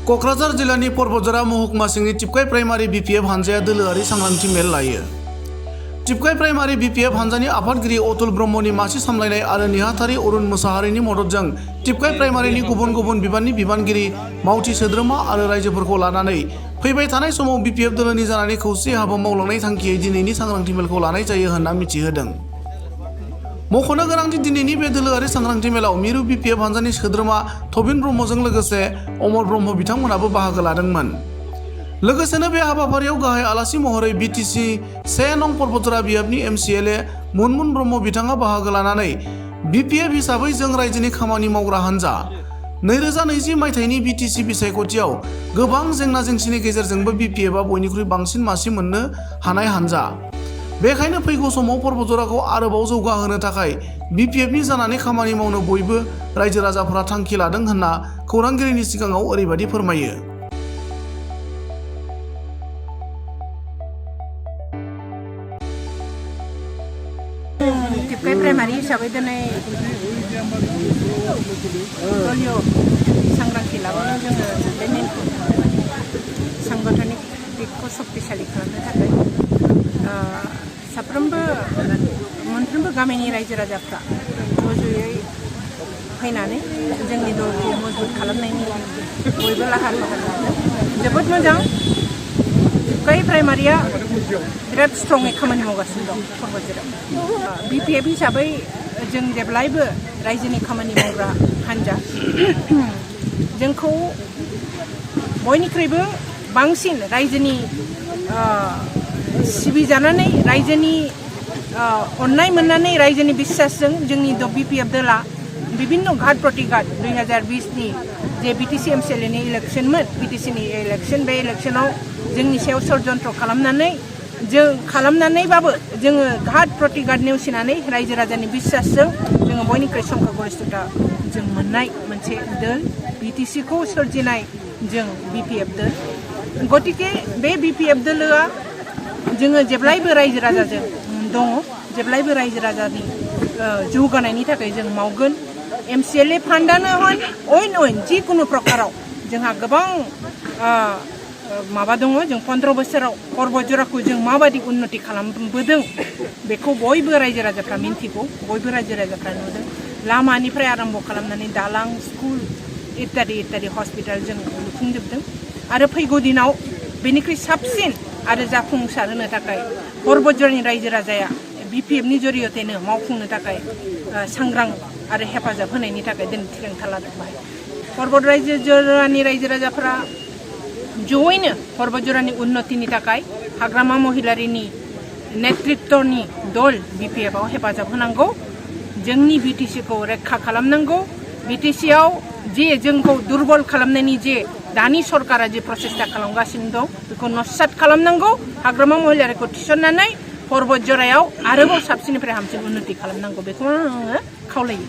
क'क्राझार जिल्लानि परबतजरा महकुमा सिंनि टिपकाइ प्राइमारि बिपिएफ हानजाया दोलोआरि सांग्रांथि मेल लायो। टिपकाइ प्राइमारि बिपिएफ हानजानि आफादगिरि अतुल ब्रह्मनि मासि सामलायनाय आरो नेहाथारि अरुण मोसाहारिनि मददजों टिपकाइ प्राइमारिनि गुबुन गुबुन बिबाननि बिबानगिरि, मावथि सोद्रोमा आरो रायजोफोरखौ लानानै फैबाय थानाय समाव बिपिएफ दोलोनि जानानै खौसे हाबा मावलांनाय थांखियै दिनैनि सांग्रांथि मेलखौ लानाय जायो होनना मिथिहोदों। मख'नो गोनांदि दिनैनि बे दोलोआरि सांग्रांथि मेलाव मिरु बिपिएफ हानजानि सोद्रोमा थबिन ब्रह्मजों लोगोसे अमर ब्रह्म बिथांमोनाबो बाहागो लादोंमोन। लोगोसेनो बे हाबाफारियाव गाहाय आलासि महरै बिटिसि 1 नं परबतजरा बियाबनि एमसिएलए मुनमुन ब्रह्म बिथाङा बाहागो लानानै बिपिएफ हिसाबै जों रायजोनि खामानि मावग्रा हान्जा 2020 मायथाइनि बिटिसि बिसायख'थियाव गोबां जेंना जेंसिनि गेजेरजोंबो बिपिएफआ बयनिख्रुइ बांसिन मासि मोननो हानाय हान्जा। बेखायनो फैगौ समाव परबतजराखौ आरोबाव जौगाहोनो थाखाय बिपिएफनि जानानै खामानि मावनो बयबो रायजो राजाफोरा थांखि लादों होनना खौरांगिरिनि सिगाङाव ओरैबायदि फोरमायो। टिपकाइ प्राइमारि हिसाबै दिनै दलीय सांग्रांथि लाबोनो जोङो बे मेलखौ सांगठनिक दिगखौ शक्तिशाली खालामनो थाखाय मोनफ्रोमबो गामिनि रायजो राजाफ्रा ज'यै फैनानै जोंनि दलखौ मजबुत खालामनायनि बयबो लाहार फाहार लादों। जोबोद मोजां, टिपकाइ प्राइमारिया बिराद स्ट्रङै खामानि मावगासिनो दं परबतजरायाव। बिपिएफ हिसाबै जों जेब्लायबो रायजोनि खामानि मावग्रा हान्जा। जोंखौ बयनिख्रुइबो बांसिन रायजोनि सिबिजानानै रायजोनि अननाय मोननानै रायजोनि बिश्वासजों जोंनि बिपिएफ दोला विभिन्न घाट प्रतिघाट 2020नि जे बिटिसि एमसिएलएनि इलेक्शनमोन, बिटिसिनि इलेक्शन, बे इलेक्शनाव जोंनि सायाव षड्यन्त्र खालामनानैबाबो जोङो घाट प्रतिघाट नेवसिनानै रायजो राजानि बिश्वासजों जोङो बयनिख्रुइ संख्य गरिष्ठता जों मोननाय मोनसे दोल, बिटिसिखौ सोरजिनाय जों बिपिएफ दोल। गतिके बे बिपिएफ दोलोआ जोङो जेब्लायबो रायजो राजाजों दङ, जेब्लायबो रायजो राजानि जौगानायनि थाखाय जों मावगोन। एमसिएलए फान्डानो होन जिकुनु प्रकाराव जोंहा गोबां माबा दङ। जों 15 बोसोराव परबतजराखौ जों माबायदि उन्नति खालामबोदों बेखौ बयबो रायजो राजाफ्रा मिन्थिगौ, बयबो रायजो राजाफ्रा नुदों। लामानिफ्राय आरम्भ खालामनानै दालां, स्कुल इत्यादि हस्पिटाल जों लुफुंजोबदों आरो फैगौ दिनाव बेनिख्रुइ साबसिन आरो जाफुंसार होनो थाखाय परबतजरानि रायजो राजाया बिपिएफनि जरियतेनो मावफुंनो थाखाय सांग्रां आरो हेफाजाब होनायनि थाखाय दिनै थिरांथा लादों। परबत रायजोनि रायजो राजाफोरा जयैनो परबतजरानि उन्नतिनि थाखाय हाग्रामा महिलारिनि नेतृत्वनि दल बिपिएफआव हेफाजाब होनांगौ, जोंनि बिटिसिखौ रैखा खालामनांगौ। बिटिसिआव जे जोंखौ दुर्बल खालामनायनि जे दानि सरकारा जे प्रसेस्टा खालामगासिनो दं बेखौ नस्सात खालामनांगौ। हाग्रामा महिलारिखौ थिसननानै परबतजरायाव आरोबाव साबसिननिफ्राय हामसिन उन्नति खालामनांगौ, बेखौ आङो खावलायो।